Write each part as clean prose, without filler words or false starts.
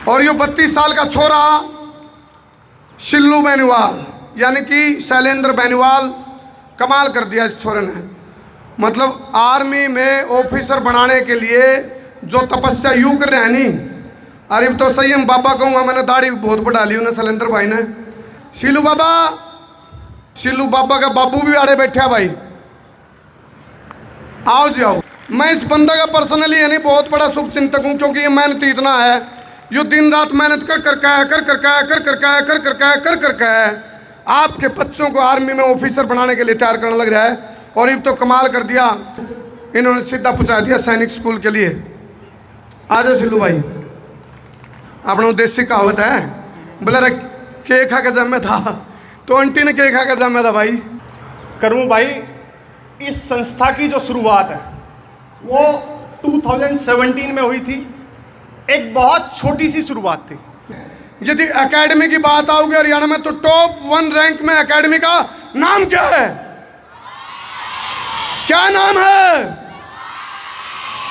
और ये 32 साल का छोरा शिल्लू बेनीवाल यानी कि शैलेंद्र बेनीवाल, कमाल कर दिया इस छोरे ने। मतलब आर्मी में ऑफिसर बनाने के लिए जो तपस्या यूं कर रहे हैं नहीं, अरे तो सही हम बाबा कहूँगा, मैंने दाढ़ी बहुत बढ़ा ली उन्हें शैलेंद्र भाई ने। शिल्लू बाबा का बाबू भी आड़े बैठे है भाई, आओ जी आओ। मैं इस बंदे का पर्सनली यानी बहुत बड़ा शुभ चिंतक हूँ, क्योंकि ये मेहनत इतना है, यो दिन रात मेहनत कर आपके बच्चों को आर्मी में ऑफिसर बनाने के लिए तैयार करने लग रहा है। और ये तो कमाल कर दिया, इन्होंने सीधा पहुंचा दिया सैनिक स्कूल के लिए। आ जाओ शिल्लू भाई, अपना देसी कहावत है, बोले के खा के जमे था, तो आंटी ने के खा के जमे था भाई। करूँ भाई, इस संस्था की जो शुरुआत है वो 2017 में हुई थी। एक बहुत छोटी सी शुरुआत थी। यदि एकेडमी की बात आओगे हरियाणा में, तो टॉप 1 रैंक में एकेडमी का नाम क्या है? क्या नाम है?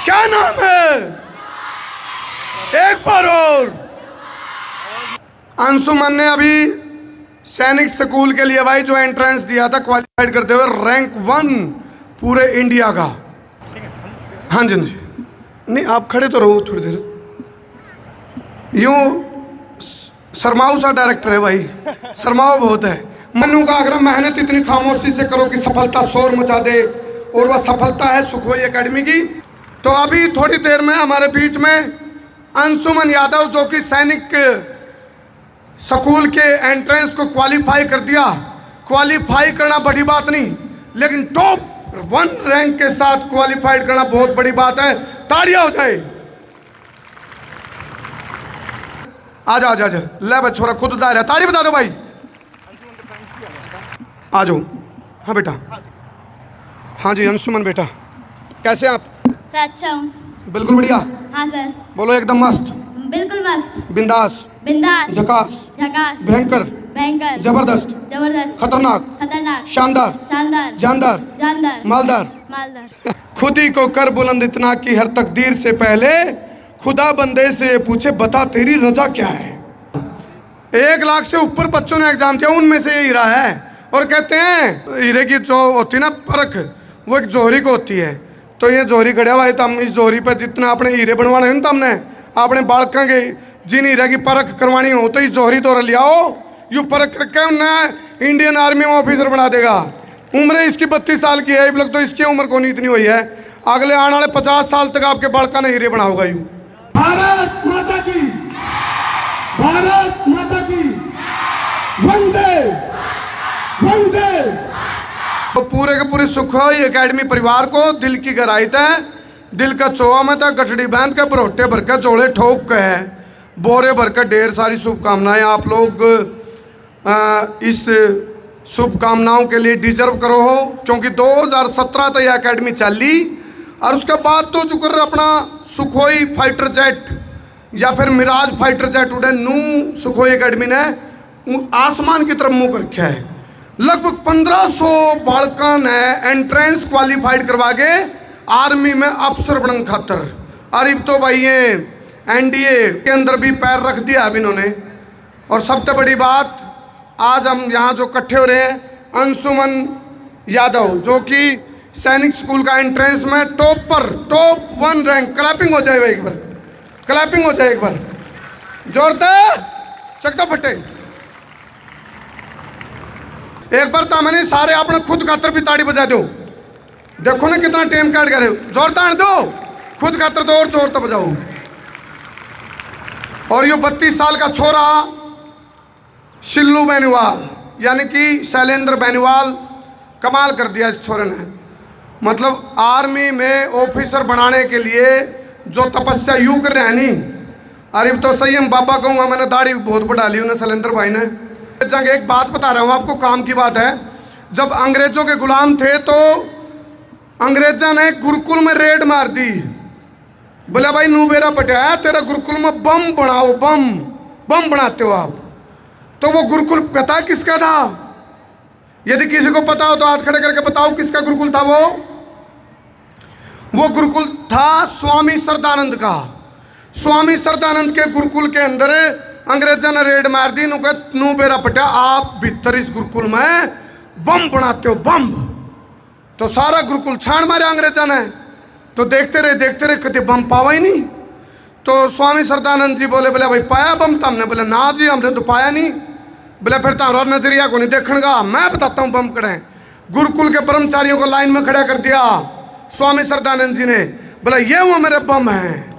क्या नाम है? एक बार और। अंशुमन ने अभी सैनिक स्कूल के लिए भाई जो एंट्रेंस दिया था, क्वालिफाइड करते हुए रैंक 1 पूरे इंडिया का। हाँ जी नहीं, आप खड़े तो रहो थोड़ी देर। यूं शर्माऊ सा डायरेक्टर है भाई, शर्माओ बहुत है। मनु का आग्रह, मेहनत इतनी खामोशी से करो कि सफलता शोर मचा दे, और वह सफलता है सुखोई एकेडमी की। तो अभी थोड़ी देर में हमारे बीच में अंशुमन यादव, जो कि सैनिक स्कूल के एंट्रेंस को क्वालिफाई कर दिया। क्वालिफाई करना बड़ी बात नहीं, लेकिन टॉप 1 रैंक के साथ क्वालिफाइड करना बहुत बड़ी बात है। तालियां हो जाए। आजा आजा आजा, ले भाई छोरा खुद दायर है, ताली बता दो भाई। आ जाओ। हाँ बेटा, हाँ जी अंशुमन बेटा, कैसे आप? सर अच्छा हूँ। बिल्कुल बढ़िया। हाँ सर। बोलो एकदम मस्त। बिल्कुल मस्त। बिंदास। बिंदास। झकास। झकास। भयंकर। भयंकर। जबरदस्त। जबरदस्त। खतरनाक। खतरनाक। शानदार। शानदार। जानदार। जानदार। मालदार। मालदार। खुद ही को कर बुलंद इतना कि हर तकदीर से पहले खुदा बंदे से पूछे बता तेरी रजा क्या है। 1 लाख से ऊपर बच्चों ने एग्जाम दिया, उनमें से ये हीरा है। और कहते हैं हीरे की जो होती ना परख, वो एक जोहरी को होती है। तो ये जोहरी गढ़िया हुआ है, तो हम इस जोहरी पर जितना अपने हीरे बनवाने हैं तो हमने अपने बालकों के जिन हीरे की परख करवानी हो, तो इस जोहरी दौरा लियाओ, यू परख करके उन्हें इंडियन आर्मी में ऑफिसर बना देगा। उम्र इसकी 32 साल की है, लोग तो इसकी उम्र को नहीं इतनी हुई है। अगले आने वाले 50 साल तक आपके बालका ने हीरे बना होगा। यू भारत माता की, भारत माता की, वंदे वंदे। तो पूरे के पूरे सुखोई एकेडमी परिवार को दिल की गहराई है, दिल का चोआ में था, गठड़ी बांध के बरोटे भर के जोड़े ठोक के है, बोरे भर के ढेर सारी शुभकामनाएं। आप लोग इस शुभकामनाओं के लिए डिजर्व करो हो, क्योंकि 2017 तक यह एकेडमी चली, और उसके बाद तो जो कर अपना सुखोई फाइटर जेट या फिर मिराज फाइटर जेट उड़े नू सुखोई एकेडमी ने आसमान की तरफ मुँह कर रखा है। लगभग 1500 बालका ने एंट्रेंस क्वालिफाइड करवा के आर्मी में अफसर बनने खातर। अरे तो भाई ये एनडीए के अंदर भी पैर रख दिया अब इन्होंने। और सबसे बड़ी बात, आज हम यहाँ जो इकट्ठे हो रहे हैं, अंशुमन यादव जो कि सैनिक स्कूल का एंट्रेंस में टॉप 1 रैंक। क्लैपिंग हो जाए एक बार, क्लैपिंग हो जाए एक बार, जोरदार चक्का फटे एक बार। तामनी सारे आपने खुद खातर भी ताड़ी बजा दो। देखो ना कितना टेम काट कर, जोरदार दो खुद खातर तो, और जोर तो बजाओ। और ये 32 साल का छोरा शिल्लू बेनीवाल यानी कि शैलेंद्र बेनीवाल, कमाल कर दिया इस छोरे ने। मतलब आर्मी में ऑफिसर बनाने के लिए जो तपस्या यूं कर रहे हैं नहीं, अरे तो सही हम बाबा कहूँगा, मैंने दाढ़ी बहुत बढ़ा ली उन्हें शैलेंद्र भाई ने। जंग एक बात बता रहा हूँ आपको, काम की बात है। जब अंग्रेजों के गुलाम थे तो अंग्रेजा ने गुरुकुल में रेड मार दी। बोला भाई नू बेरा पटिया तेरा गुरुकुल में बम बनाओ, बम बनाते हो आप। तो वो गुरुकुल पता किसका था? यदि किसी को पता हो तो हाथ खड़े करके बताओ किसका गुरुकुल था वो गुरुकुल था स्वामी श्रद्धानंद का। स्वामी श्रद्धानंद के गुरुकुल के अंदर अंग्रेजा ने रेड मार दी। नू बेरा पटा आप भीतर इस गुरुकुल में बम बनाते हो, बम। तो सारा गुरुकुल छाण मारे अंग्रेजा ने। तो देखते रहे कभी बम पावा ही नहीं। तो स्वामी श्रद्धानंद जी बोले भाई पाया बम? तो हमने बोले ना जी, हमने तो पाया नहीं। बोले फिर तारा नजरिया को नहीं देखणगा, मैं बताता हूँ बम कड़े। गुरुकुल के कर्मचारियों को लाइन में खड़ा कर दिया स्वामी श्रद्धानंद जी ने। बोला ये वो मेरे बम हैं।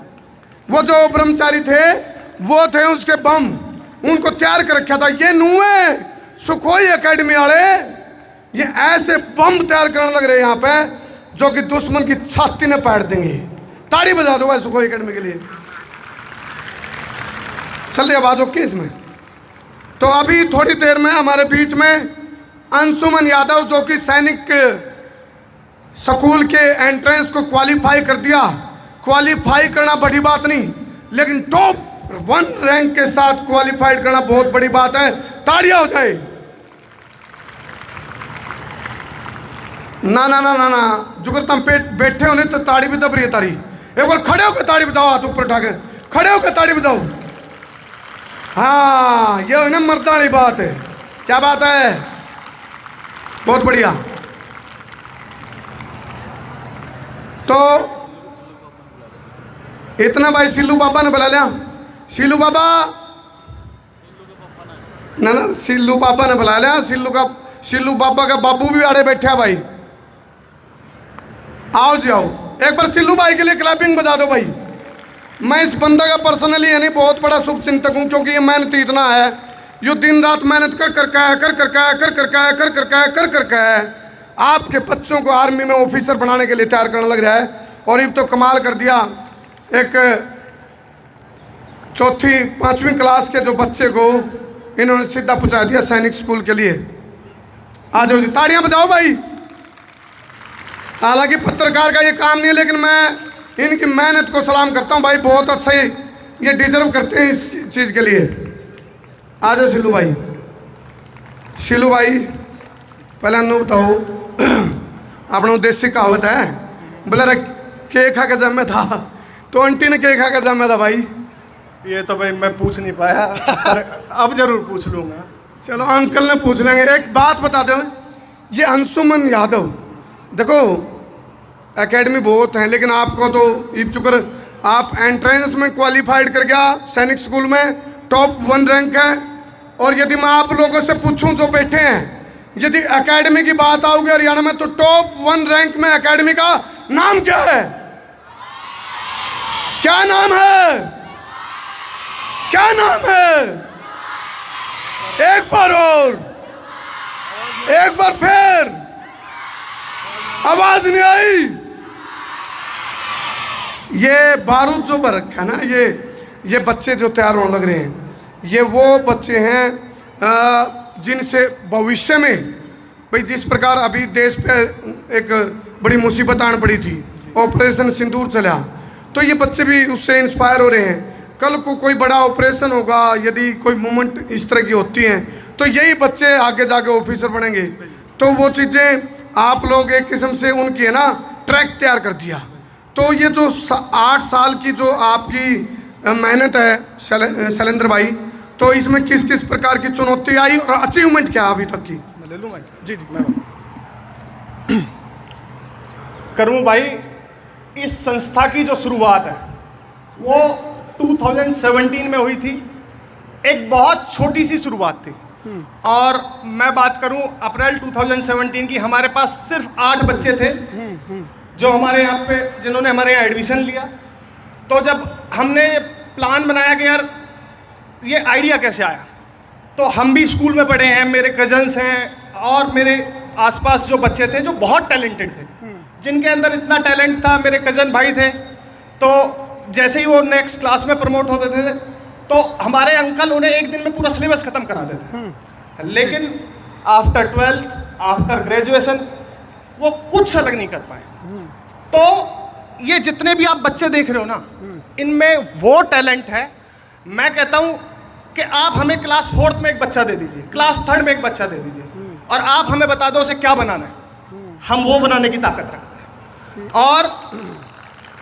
वो जो ब्रह्मचारी थे वो थे उसके बम, उनको तैयार कर रखा था। ये नुए सुखोई एकेडमी वाले ये ऐसे बम तैयार करने लग रहे यहाँ पे जो कि दुश्मन की छाती ने पाट देंगे। ताड़ी बजा दो भाई सुखोई एकेडमी के लिए। चल रही आवाज ओके इसमें। तो अभी थोड़ी देर में हमारे बीच में अंशुमन यादव जो कि सैनिक स्कूल के एंट्रेंस को क्वालिफाई कर दिया। क्वालिफाई करना बड़ी बात नहीं, लेकिन टॉप 1 रैंक के साथ क्वालिफाइड करना बहुत बड़ी बात है। ताड़ियां हो जाए। ना ना ना ना ना जुगर तुम बैठे होने तो ताड़ी भी दब रही है तारी। एक बार खड़े होकर ताड़ी बजाओ, हाथ ऊपर उठा के खड़े होकर ताड़ी बजाओ। हाँ ये है ना मर्दां वाली बात है। क्या बात है? बहुत बढ़िया। तो इतना भाई सिल्लू बाबा ने बुला लिया। सिल्लू बाबा ना ना सिल्लू बाबा ने बुला लिया। सिल्लू बाबा का बाबू भी आड़े बैठे है भाई। आओ जी आओ, एक बार सिल्लू भाई के लिए क्लैपिंग बजा दो भाई। मैं इस बंदा का पर्सनली यानी बहुत बड़ा शुभ चिंतक हूँ, क्योंकि ये मेहनत इतना है, यो दिन रात मेहनत कर आपके बच्चों को आर्मी में ऑफिसर बनाने के लिए तैयार करने लग रहा है। और ये तो कमाल कर दिया, एक 4वीं 5वीं क्लास के जो बच्चे को इन्होंने सीधा पहुंचा दिया सैनिक स्कूल के लिए। आ जाओ जी, ताड़ियां बजाओ भाई। हालांकि पत्रकार का ये काम नहीं है, लेकिन मैं इनकी मेहनत को सलाम करता हूं भाई। बहुत अच्छा ही ये डिजर्व करते हैं इस चीज़ के लिए। आ जाओ सिल्लू भाई। सिल्लू भाई पहले अनु बताओ, अपना देसी कहावत है बोले के खा के जमे था, तो आंटी ने के खा के जमे था भाई। ये तो भाई मैं पूछ नहीं पाया, पर अब जरूर पूछ लूँगा। चलो अंकल ने पूछ लेंगे। एक बात बता दो, ये अंशुमन यादव देखो एकेडमी बहुत हैं, लेकिन आपको तो ईब चुकर आप एंट्रेंस में क्वालिफाइड कर गया सैनिक स्कूल में, टॉप 1 रैंक है। और यदि मैं आप लोगों से पूछूं जो बैठे हैं, यदि एकेडमी की बात आओगे हरियाणा में, तो टॉप 1 रैंक में एकेडमी का नाम क्या है? क्या नाम है? क्या नाम है? एक बार और, एक बार फिर, आवाज नहीं आई। ये बारूद जो भर रखा है ना, ये बच्चे जो तैयार होने लग रहे हैं, ये वो बच्चे हैं जिनसे भविष्य में भाई जिस प्रकार अभी देश पे एक बड़ी मुसीबत आन पड़ी थी, ऑपरेशन सिंदूर चला, तो ये बच्चे भी उससे इंस्पायर हो रहे हैं। कल को कोई बड़ा ऑपरेशन होगा, यदि कोई मूवमेंट इस तरह की होती हैं, तो यही बच्चे आगे जाके ऑफिसर बनेंगे। तो वो चीज़ें आप लोग एक किस्म से उनकी है ना ट्रैक तैयार कर दिया। तो ये जो 8 साल की जो आपकी मेहनत है शैलेंद्र भाई, तो इसमें किस किस प्रकार की चुनौती आई और अचीवमेंट क्या अभी तक की? मैं ले लूँगा जी जी मैं करूँ भाई। इस संस्था की जो शुरुआत है वो 2017 में हुई थी। एक बहुत छोटी सी शुरुआत थी, और मैं बात करूं अप्रैल 2017 की, हमारे पास सिर्फ 8 बच्चे थे जो हमारे यहाँ पे जिन्होंने हमारे यहाँ एडमिशन लिया। तो जब हमने प्लान बनाया कि यार ये आइडिया कैसे आया, तो हम भी स्कूल में पढ़े हैं, मेरे कजन्स हैं और मेरे आसपास जो बच्चे थे जो बहुत टैलेंटेड थे, जिनके अंदर इतना टैलेंट था, मेरे कजन भाई थे। तो जैसे ही वो नेक्स्ट क्लास में प्रमोट होते थे, तो हमारे अंकल उन्हें एक दिन में पूरा सिलेबस ख़त्म करा देते थे। लेकिन आफ्टर 12th, आफ्टर ग्रेजुएशन, वो कुछ अलग नहीं कर पाए। तो ये जितने भी आप बच्चे देख रहे हो ना, इनमें वो टैलेंट है। मैं कहता हूँ कि आप हमें क्लास 4th में एक बच्चा दे दीजिए, क्लास 3rd में एक बच्चा दे दीजिए, और आप हमें बता दो उसे क्या बनाना है, हम वो बनाने की ताकत रखते हैं। और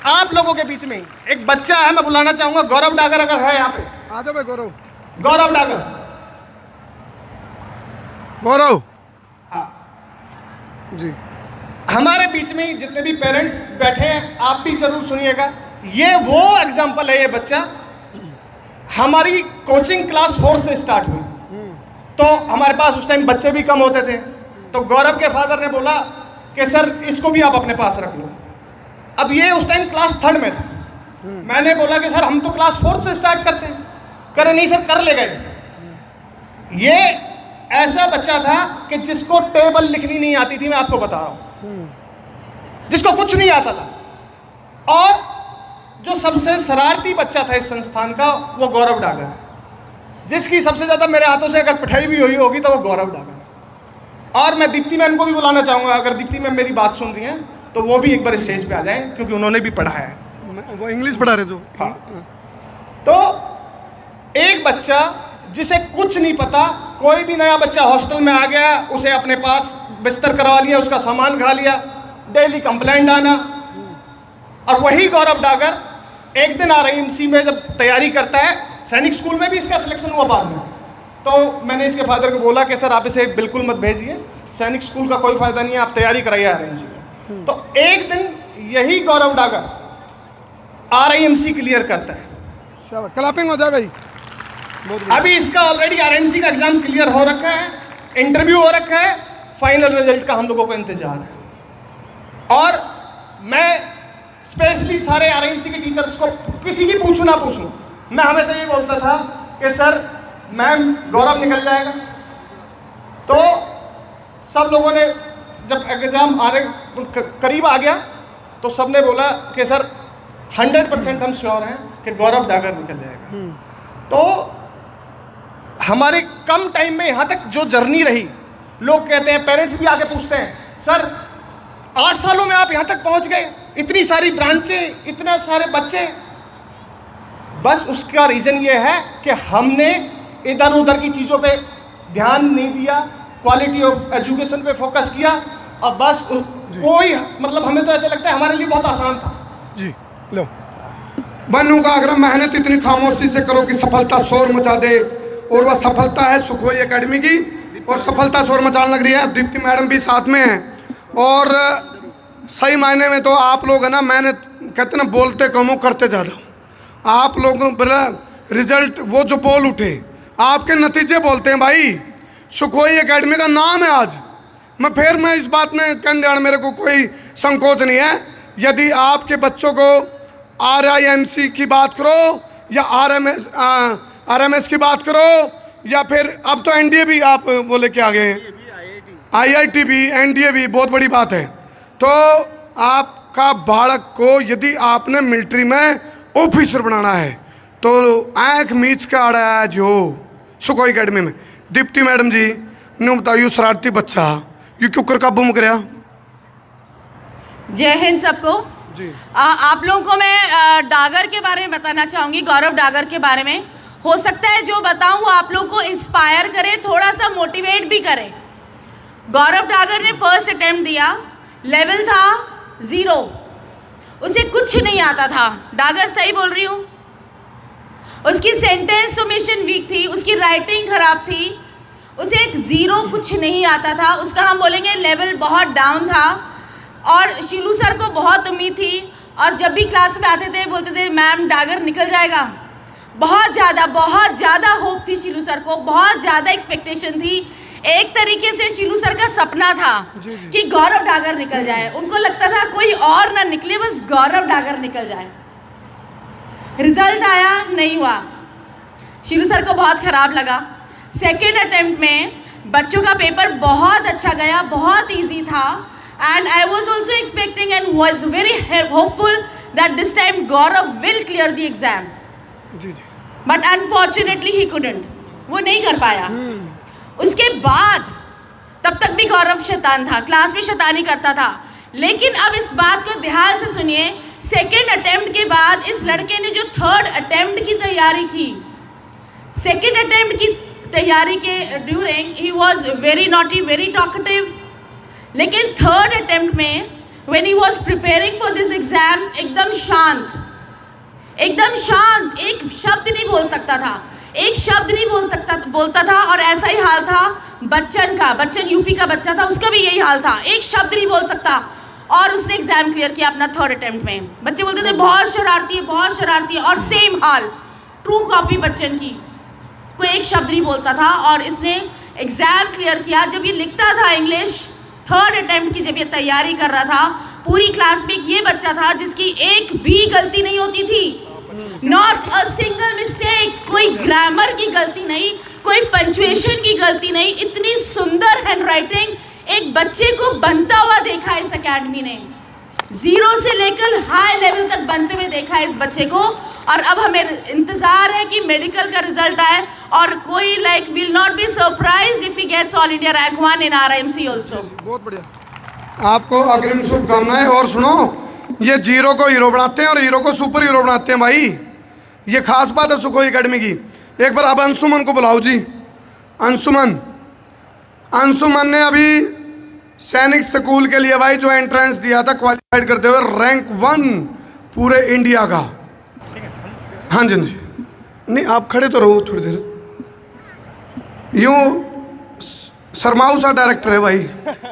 आप लोगों के बीच में ही एक बच्चा है, मैं बुलाना चाहूंगा गौरव डागर, अगर है यहाँ पे। आ जाओ भाई गौरव। गौरव डागर, गौरव। हाँ जी। हमारे बीच में ही जितने भी पेरेंट्स बैठे हैं, आप भी जरूर सुनिएगा। ये वो एग्जाम्पल है, ये बच्चा हमारी कोचिंग क्लास 4 से स्टार्ट हुई, तो हमारे पास उस टाइम बच्चे भी कम होते थे, तो गौरव के फादर ने बोला कि सर इसको भी आप अपने पास रख लो। अब ये उस टाइम क्लास 3rd में था। मैंने बोला कि सर हम तो क्लास 4 से स्टार्ट करते हैं। करे नहीं सर, कर ले गए। ये ऐसा बच्चा था कि जिसको टेबल लिखनी नहीं आती थी, मैं आपको बता रहा हूं, जिसको कुछ नहीं आता था। और जो सबसे शरारती बच्चा था इस संस्थान का, वो गौरव डागर, जिसकी सबसे ज्यादा मेरे हाथों से अगर पिटाई भी हुई होगी तो वो गौरव डागर। और मैं दीप्ति मैम को भी बुलाना चाहूंगा, अगर दीप्ति मैम मेरी बात सुन रही हैं तो वो भी एक बार स्टेज पे आ जाएं, क्योंकि उन्होंने भी पढ़ा है। वो इंग्लिश पढ़ा रहे जो। हाँ। तो एक बच्चा जिसे कुछ नहीं पता, कोई भी नया बच्चा हॉस्टल में आ गया, उसे अपने पास बिस्तर करवा लिया, उसका सामान खा लिया, डेली कंप्लेंट आना। और वही गौरव डागर एक दिन RIMC में जब तैयारी करता है, सैनिक स्कूल में भी इसका सिलेक्शन हुआ बाद में, तो मैंने इसके फादर को बोला कि सर आप इसे बिल्कुल मत भेजिए, सैनिक स्कूल का कोई फायदा नहीं है, आप तैयारी कराइए RIMC में। तो एक दिन यही गौरव डागर RIMC क्लियर करता है। शाबाश, क्लैपिंग हो जाए भाई। अभी इसका ऑलरेडी RIMC का एग्जाम क्लियर हो रखा है, इंटरव्यू हो रखा है, फाइनल रिजल्ट का हम लोगों को इंतजार है। और मैं स्पेशली सारे RIMC के टीचर्स को, किसी की पूछूं ना पूछूं, मैं हमेशा ये बोलता था कि सर मैम गौरव निकल जाएगा। तो सब लोगों ने जब एग्जाम आने करीब आ गया तो सब ने बोला कि सर 100% हम श्योर हैं कि गौरव डागर निकल जाएगा। तो हमारे कम टाइम में यहाँ तक जो जर्नी रही, लोग कहते हैं, पेरेंट्स भी आके पूछते हैं, सर 8 सालों में आप यहाँ तक पहुँच गए, इतनी सारी ब्रांचें, इतने सारे बच्चे। बस उसका रीज़न ये है कि हमने इधर उधर की चीज़ों पे ध्यान नहीं दिया, क्वालिटी ऑफ एजुकेशन पे फोकस किया, और बस कोई मतलब हमें तो ऐसा लगता है हमारे लिए बहुत आसान था। जी लो, बनू का आग्रह, मेहनत इतनी खामोशी से करो कि सफलता शोर मचा दे, और वह सफलता है सुखोई एकेडमी की, और सफलता शोर मचाने लग रही है। दीप्ति मैडम भी साथ में हैं, और सही मायने में तो आप लोग है ना, मैंने कहते ना बोलते कम हो करते ज़्यादा। आप लोगों पर रिजल्ट वो जो बोल उठे, आपके नतीजे बोलते हैं भाई। सुखोई एकेडमी का नाम है आज। मैं इस बात में कहने मेरे को कोई संकोच नहीं है। यदि आपके बच्चों को RIMC की बात करो या RMS की बात करो, या फिर अब तो NDA भी आप वो लेके आ गए हैं, IIT भी, NDA भी, बहुत बड़ी बात है। तो आपका बालक को यदि आपने मिलिट्री में ऑफिसर बनाना है तो आँख मीच का आड़ा है जो सुखोई एकेडमी में। दीप्ति मैडम जी ने बताइए, शरारती बच्चा ये क्यों कर काबू में कराया? जय हिंद सबको जी। आप लोगों को मैं डागर के बारे में बताना चाहूँगी, गौरव डागर के बारे में। हो सकता है जो बताऊँ वो आप लोगों को इंस्पायर करे, थोड़ा सा मोटिवेट भी करे। गौरव डागर ने फर्स्ट अटेम्प्ट दिया, लेवल था 0, उसे कुछ नहीं आता था। डागर सही बोल रही हूँ? उसकी सेंटेंस फॉर्मेशन वीक थी, उसकी राइटिंग खराब थी, उसे एक 0 कुछ नहीं आता था। उसका हम बोलेंगे लेवल बहुत डाउन था, और शिलू सर को बहुत उम्मीद थी, और जब भी क्लास में आते थे बोलते थे मैम डागर निकल जाएगा। बहुत ज़्यादा होप थी शिलू सर को, बहुत ज़्यादा एक्सपेक्टेशन थी। एक तरीके से शिलू सर का सपना था कि गौरव डागर निकल जाए। उनको लगता था कोई और ना निकले, बस गौरव डागर निकल जाए। रिजल्ट आया, नहीं हुआ। शिलू सर को बहुत ख़राब लगा। सेकेंड अटेम्प्ट में बच्चों का पेपर बहुत अच्छा गया, बहुत ईजी था, and I was also expecting and was very hopeful that this time Gaurav will clear the exam. But unfortunately he couldn't. वो नहीं कर पाया। उसके बाद तब तक भी गौरव शैतान था, क्लास में शैतानी करता था। लेकिन अब इस बात को ध्यान से सुनिए, सेकेंड अटेम्प्ट के बाद इस लड़के ने जो थर्ड अटेम्प्ट की तैयारी की, सेकेंड अटेम्प्ट की तैयारी के during he was very naughty, very talkative. लेकिन थर्ड अटेम्प्ट में when he was preparing for this exam, एकदम शांत, एकदम शांत, एक शब्द नहीं बोल सकता था, एक शब्द नहीं बोलता था। और ऐसा ही हाल था बच्चन का, बच्चन यूपी का बच्चा था, उसका भी यही हाल था, एक शब्द नहीं बोल सकता। और उसने एग्जाम क्लियर किया अपना 3rd अटेम्प्ट में। बच्चे बोलते थे बहुत शरारती है, बहुत शरारती है, और सेम हाल ट्रू कॉपी बच्चन की, कोई एक शब्द नहीं बोलता था और इसने एग्जाम क्लियर किया। जब ये लिखता था इंग्लिश 3rd अटेम्प्ट की, जब ये तैयारी कर रहा था, पूरी क्लास में एक ये बच्चा था जिसकी एक भी गलती नहीं होती थी, नॉट अ सिंगल मिस्टेक, कोई ग्रामर की गलती नहीं, कोई पंचुएशन की गलती नहीं। इतनी सुंदर हैंडराइटिंग एक बच्चे को बनता हुआ देखा है इस एकेडमी ने, 0 से लेकर हाई लेवल तक बनते हुए देखा है इस बच्चे को। और अब हमें इंतजार है कि मेडिकल का रिजल्ट आए और कोई like will not be surprised if he gets all India rank 1 in RIMC also. बहुत बढ़िया, आपको अग्रिम शुभकामनाएं। और सुनो, ये जीरो को हीरो बनाते हैं और हीरो को सुपर हीरो बनाते हैं भाई, ये खास बात है सुखोई एकेडमी की। एक बार अब अंशुमन को बुलाओ जी। अंशुमन, अंशुमन ने अभी सैनिक स्कूल के लिए भाई जो एंट्रेंस दिया था क्वालिफाइड करते हुए रैंक 1 पूरे इंडिया का। हाँ जी जी, नहीं आप खड़े तो रहो थोड़ी देर, यूँ शर्माऊ सा डायरेक्टर है भाई,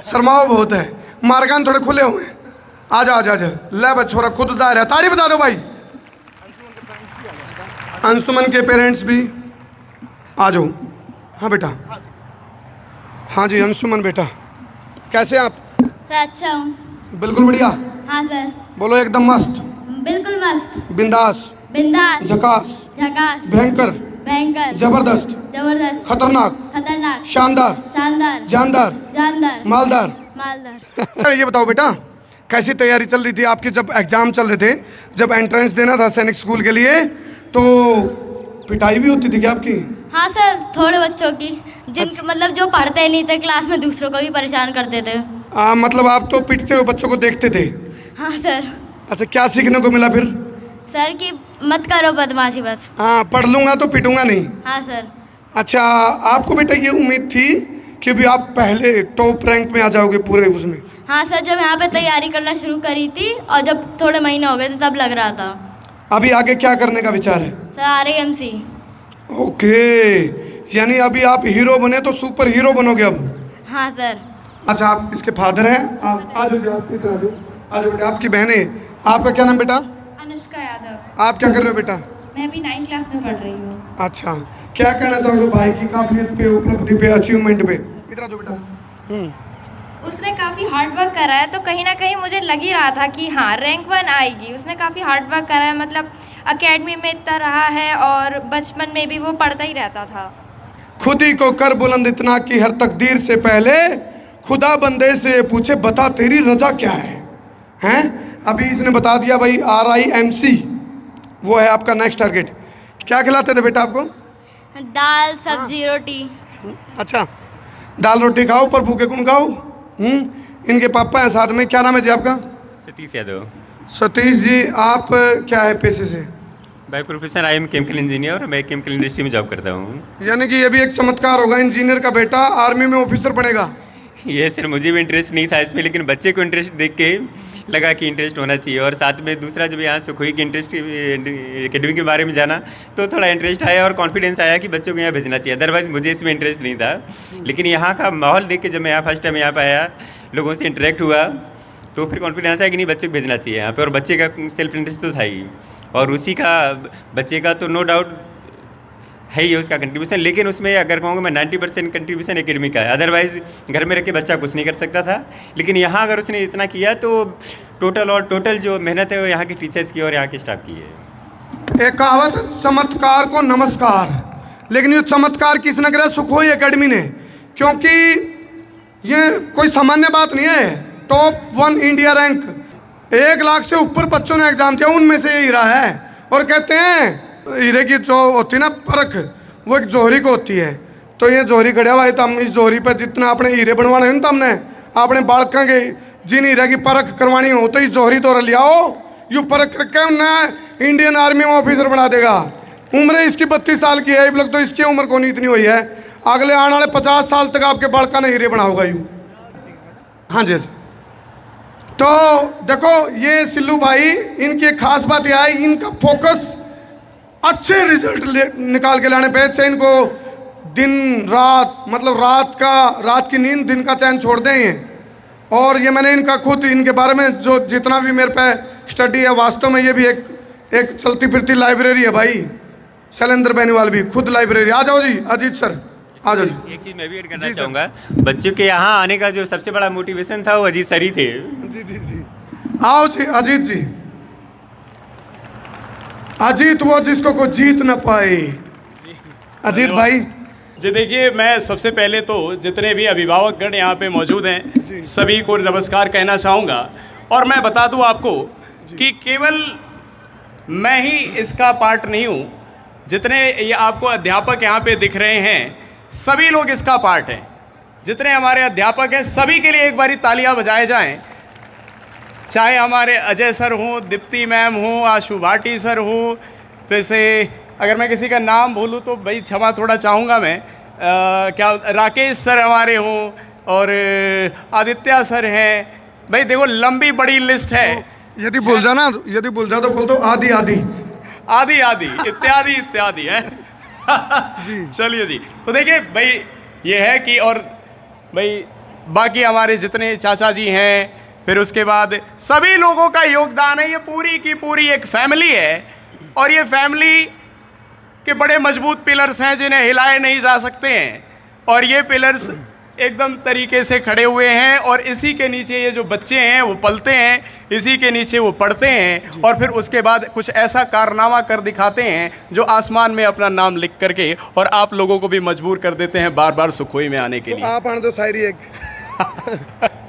शर्माओ बहुत है, मार्गान थोड़े खुले हुए हैं। आजा आजा आजा, ले बच्चों छोरा खुद दायर है, ताड़ी बता दो भाई। अंशुमन के पेरेंट्स भी आ जाओ। हाँ बेटा, हाँ जी अंशुमन बेटा, कैसे आप? सर अच्छा हूँ। बिल्कुल बढ़िया। हाँ सर। बोलो एकदम मस्त, बिल्कुल मस्त, बिंदास, बिंदास, झकास, झकास, भयंकर, भयंकर, जबरदस्त, जबरदस्त, खतरनाक, खतरनाक, शानदार, शानदार, जानदार, जानदार, मालदार। मालदार। ये बताओ बेटा, कैसी तैयारी चल रही थी आपकी? जब एग्जाम चल रहे थे, जब एंट्रेंस देना था सैनिक स्कूल के लिए, तो पिटाई भी होती थी क्या आपकी? हाँ सर, थोड़े बच्चों की, जिन मतलब जो पढ़ते ही नहीं थे क्लास में, दूसरों को भी परेशान करते थे। मतलब आप तो पिटते हुए बच्चों को देखते थे? हाँ सर। अच्छा, क्या सीखने को मिला फिर? सर कि मत करो बदमाशी बस। हाँ, पढ़ लूँगा तो पिटूंगा नहीं। हाँ सर। अच्छा, आपको बेटा ये उम्मीद थी कि भी आप पहले टॉप रैंक में आ जाओगे पूरे उसमें? हाँ सर, जब यहाँ पे तैयारी करना शुरू करी थी और जब थोड़े महीने हो गए थे तब लग रहा था। अभी आगे क्या करने का विचार है? Sir RIMC। ओके, यानी अभी आप हीरो बने तो सुपर हीरो बनोगे अब? हाँ सर। अच्छा, आप इसके फादर हैं? आप आ जाओ, आप इधर आ जाओ, आ जाओ बेटा। आपकी बहन है, आपका क्या नाम बेटा? अनुष्का यादव। आप क्या कर रहे हो बेटा? मैं अभी 9th क्लास में पढ़ रही हूँ। अच्छा, क्या कहना चाहोगे भाई की काबिलियत पे, उपलब्धि पे, अचीवमेंट पे? इधर आ जाओ बेटा। उसने काफ़ी हार्ड वर्क करा है, तो कहीं ना कहीं मुझे लग ही रहा था कि हाँ रैंक 1 आएगी। उसने काफ़ी हार्ड वर्क करा है, मतलब एकेडमी में इतना रहा है और बचपन में भी वो पढ़ता ही रहता था। खुद ही को कर बुलंद इतना कि हर तकदीर से पहले खुदा बंदे से पूछे बता तेरी रजा क्या है? हैं? अभी इसने बता दिया भाई, RIMC वो है आपका नेक्स्ट टारगेट। क्या खिलाते थे बेटा आपको? दाल सब्जी रोटी। अच्छा, दाल रोटी खाओ पर भूखे गुण गाओ। इनके पापा हैं साथ में, क्या नाम है जी आपका? सतीश यादव। सतीश जी, आप क्या है पेशे से? By profession I am chemical engineer और मैं केमिकल इंडस्ट्री में जॉब करता हूँ। यानी कि ये भी एक चमत्कार होगा, इंजीनियर का बेटा आर्मी में ऑफिसर बनेगा। ये सर मुझे भी इंटरेस्ट नहीं था इसमें, लेकिन बच्चे को इंटरेस्ट देख के लगा कि इंटरेस्ट होना चाहिए। और साथ में दूसरा जब यहाँ सुखोई की इंटरेस्ट एकेडमी के बारे में जाना तो थोड़ा इंटरेस्ट आया और कॉन्फिडेंस आया कि बच्चों को यहाँ भेजना चाहिए। अदरवाइज़ मुझे इसमें इंटरेस्ट नहीं था, लेकिन यहाँ का माहौल देख के जब मैं यहाँ फर्स्ट टाइम यहाँ पर आया, लोगों से इंटरेक्ट हुआ, तो फिर कॉन्फिडेंस आया कि नहीं बच्चे को भेजना चाहिए यहाँ पे। और बच्चे का सेल्फ इंटरेस्ट तो था ही, और उसी का बच्चे का तो नो डाउट है ही उसका कंट्रीब्यूशन। लेकिन उसमें अगर कहूँगा मैं 90% कंट्रीब्यूशन एकेडमी का है। अदरवाइज़ घर में रख के बच्चा कुछ नहीं कर सकता था, लेकिन यहाँ अगर उसने इतना किया तो टोटल जो मेहनत है वो यहाँ के टीचर्स की और यहाँ के स्टाफ की है। एक कहावत, चमत्कार को नमस्कार। लेकिन ये चमत्कार किसने करा? सुखोई एकेडमी ने, क्योंकि ये कोई सामान्य बात नहीं है। टॉप 1 इंडिया रैंक, 1 लाख से ऊपर बच्चों ने एग्जाम दिया, उनमें से ये हीरा है। और कहते हैं हीरे की जो होती है ना परख, वो एक जोहरी को होती है। तो ये जोहरी खड़ा हुआ है, तो हम इस जोहरी पर जितना अपने हीरे बनवाने हैं ना, तो हमने अपने बालकों के जिन हीरे की परख करवानी हो तो इस जोहरी तो लिया हो, यू परख करके उन्हें इंडियन आर्मी में ऑफिसर बना देगा। उम्र इसकी 32 साल की है, लग तो इसकी उम्र को नहीं इतनी हुई है। अगले आने वाले 50 साल तक आपके बालका ने हीरे बना होगा यू। हाँ जी, तो देखो ये सिल्लू भाई, इनकी एक खास बात यह है, इनका फोकस अच्छे रिजल्ट निकाल के लाने पे, चाहे इनको दिन रात, मतलब रात की नींद दिन का चैन छोड़ दें ये। और ये मैंने इनका खुद इनके बारे में जो जितना भी मेरे पे स्टडी है, वास्तव में ये भी एक चलती फिरती लाइब्रेरी है भाई। शैलेंद्र बेनीवाल भी खुद लाइब्रेरी। आ जाओ जी अजीत सर, आ जाओ जी। एक चीज़ मैं भी ऐड करना चाहूँगा, बच्चों के यहाँ आने का जो सबसे बड़ा मोटिवेशन था वो अजीत सर ही थे। जी जी जी, आओ जी अजीत जी। अजीत वो जिसको कोई जीत ना पाए। अजीत भाई जी देखिए, मैं सबसे पहले तो जितने भी अभिभावकगण यहाँ पे मौजूद हैं सभी को नमस्कार कहना चाहूँगा। और मैं बता दूँ आपको कि केवल मैं ही इसका पार्ट नहीं हूँ, जितने ये आपको अध्यापक यहाँ पे दिख रहे हैं सभी लोग इसका पार्ट हैं। जितने हमारे अध्यापक हैं सभी के लिए एक बारी तालियां बजाए जाएं, चाहे हमारे अजय सर हों, दीप्ति मैम हों, आशु भाटी सर हों, फिर से अगर मैं किसी का नाम भूलूँ तो भाई क्षमा थोड़ा चाहूँगा मैं, क्या राकेश सर हमारे हों और आदित्य सर हैं। भाई देखो लंबी बड़ी लिस्ट है। यदि भूल जा तो बोल दो आदि इत्यादि इत्यादि है। चलिए जी, तो देखिए भाई ये है कि, और भाई बाकी हमारे जितने चाचा जी हैं, फिर उसके बाद सभी लोगों का योगदान है। ये पूरी की पूरी एक फैमिली है और ये फैमिली के बड़े मजबूत पिलर्स हैं जिन्हें हिलाए नहीं जा सकते हैं। और ये पिलर्स एकदम तरीके से खड़े हुए हैं और इसी के नीचे ये जो बच्चे हैं वो पलते हैं, इसी के नीचे वो पढ़ते हैं और फिर उसके बाद कुछ ऐसा कारनामा कर दिखाते हैं जो आसमान में अपना नाम लिख करके और आप लोगों को भी मजबूर कर देते हैं बार बार सुखोई में आने के लिए। आप आने दो शायरी एक।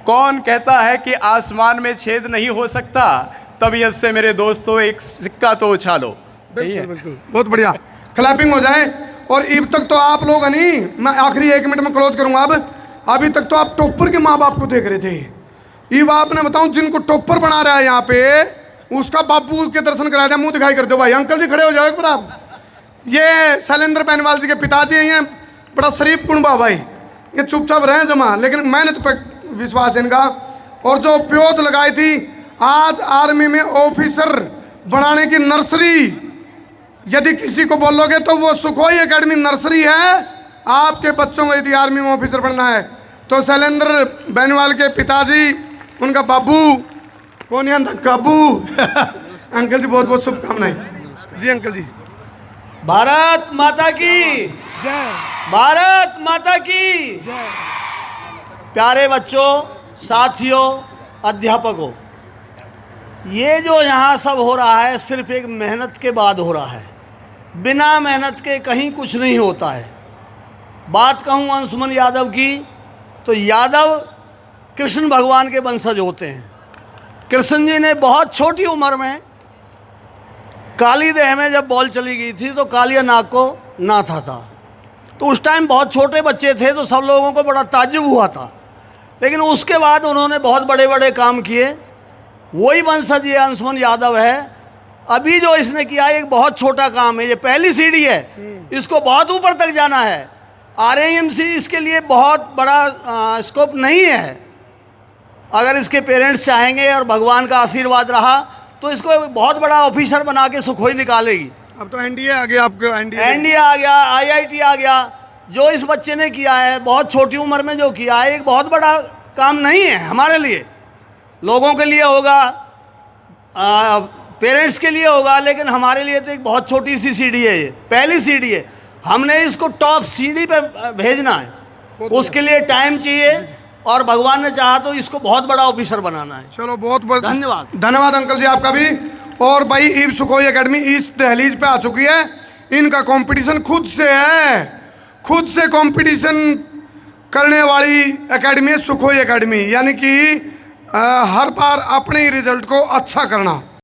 कौन कहता है कि आसमान में छेद नहीं हो सकता, तबीयत से मेरे दोस्तों एक सिक्का तो उछालो। बिल्कुल, बहुत बढ़िया, क्लैपिंग हो जाए। और अब तक तो आप लोग नहीं, मैं आखिरी 1 मिनट में क्लोज करूंगा। अभी तक तो आप टॉपर के माँ बाप को देख रहे थे। अब आपने बताऊं जिनको टॉपर बना रहा है यहाँ पे, उसका बापू के दर्शन करा दिया। मुंह दिखाई कर दो भाई, अंकल जी खड़े हो जाओ एक बार आप। ये शैलेंद्र बेनीवाल जी के पिताजी हैं, बड़ा शरीफ कुंबा भाई, ये चुपचाप रहे जमा, लेकिन मेहनत पे विश्वास है इनका। और जो प्योत लगाई थी, आज आर्मी में ऑफिसर बनाने की नर्सरी, यदि किसी को बोलोगे तो वो सुखोई एकेडमी नर्सरी है। आपके बच्चों को यदि आर्मी में ऑफिसर बनना है तो शैलेंद्र बेनीवाल के पिताजी, उनका बाबू कौन है, काबू अंकल जी बहुत बहुत शुभकामनाएं। जी अंकल जी। भारत माता की जय, भारत माता की जय। प्यारे बच्चों, साथियों, अध्यापकों, ये जो यहाँ सब हो रहा है सिर्फ एक मेहनत के बाद हो रहा है। बिना मेहनत के कहीं कुछ नहीं होता है। बात कहूँ अंशुमन यादव की, तो यादव कृष्ण भगवान के वंशज होते हैं। कृष्ण जी ने बहुत छोटी उम्र में काली देह में जब बॉल चली गई थी तो कालिया नाग को नाथा था। तो उस टाइम बहुत छोटे बच्चे थे तो सब लोगों को बड़ा ताज्जुब हुआ था, लेकिन उसके बाद उन्होंने बहुत बड़े बड़े काम किए। वही वंशज ये अंशुमन यादव है। अभी जो इसने किया एक बहुत छोटा काम है, ये पहली सीढ़ी है, इसको बहुत ऊपर तक जाना है। RAMC इसके लिए बहुत बड़ा स्कोप नहीं है। अगर इसके पेरेंट्स चाहेंगे और भगवान का आशीर्वाद रहा तो इसको बहुत बड़ा ऑफिसर बना के सुखोई निकालेगी। अब तो NDA आ गया, आपको NDA आ गया, IIT आ गया। जो इस बच्चे ने किया है बहुत छोटी उम्र में जो किया है, एक बहुत बड़ा काम नहीं है हमारे लिए। लोगों के लिए होगा, पेरेंट्स के लिए होगा, लेकिन हमारे लिए तो एक बहुत छोटी सी सीढ़ी है। ये पहली सीढ़ी है, हमने इसको टॉप सीढ़ी पे भेजना है। उसके लिए टाइम चाहिए और भगवान ने चाहा तो इसको बहुत बड़ा ऑफिसर बनाना है। चलो बहुत बहुत धन्यवाद। धन्यवाद अंकल जी आपका भी। और भाई ईब सुखोई एकेडमी इस दहलीज पे आ चुकी है। इनका कंपटीशन खुद से है, खुद से कंपटीशन करने वाली एकेडमी है सुखोई एकेडमी, यानी कि हर बार अपने ही रिजल्ट को अच्छा करना।